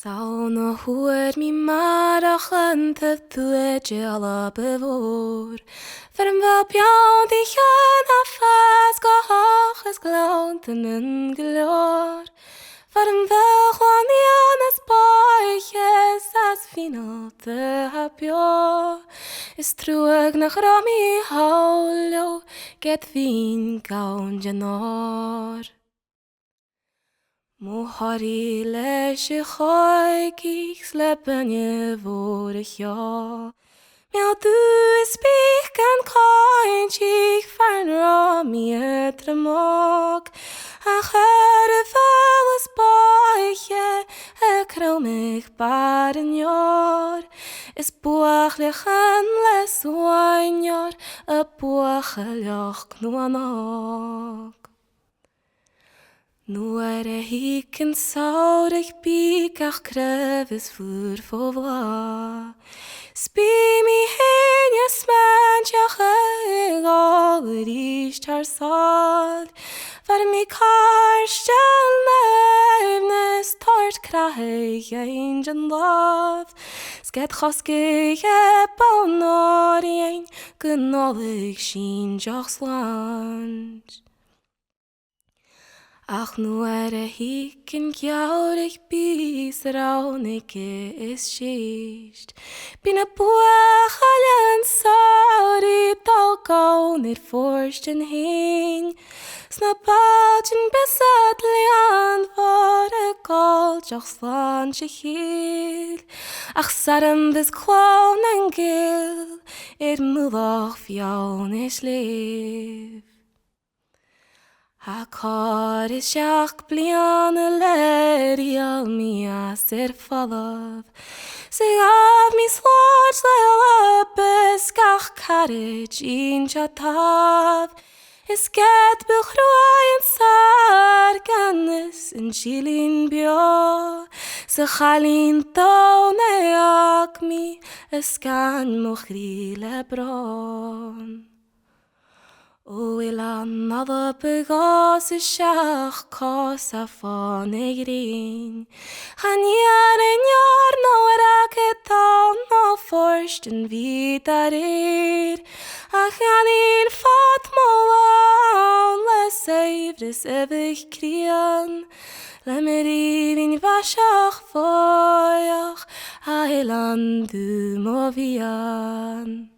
Sauna huer mi marach an te tuedje alla bevoor. Verm wel bjaan die gaan af fas gehach is glanten en gloor. Verm wel gewoon die aan es boiches as final te hapjo. Is truag nach rami haulo get vin gaun janor. Mordaidh Leis Choigich sleppenje bhòidheach. Mhaill dú speak an Choigich fan rami etramach. Ach fálas baiche cromich bar an jaar. Is buachlichan les wainjar a buacheliach nuanach. Nuair a hícin saoirigh bígach crevis fuair fóbhlá. Spí mi héine smainteach ag álair íst ar sáil. Var mi carstel naimnes tart craig ein jan láv. Sced choscaige bánóiríon gnálaigh sin deach sláint. Ach nuair a hícin gearraigh bís ar Aonaichte is síist. Bí na buachailean saoirí dal gaun ar forstan hain. Sna báidin besad lean var a gáilteach slán se chiad. Ach saram bis clán an gil múlach fiáin is léamh. Ha pròiseact bliana leirial mi as fallaf. Sig mi slán le bus gach carriage in chataf. Is get bechroaien sar gannis in chilin bhioh. Sa chalín tónaach mi is gan mochrí le brán. O Eilean Alba begás is seach cás a fáin ag ghrèin. Chan iarrainn nóir ag dal nó forstan bhíodh ar rèir. A chan fat móán le saoibhreas bheith crion. Le ribhinn bhaiseach bhòidheach Eilean Dubh mhiann.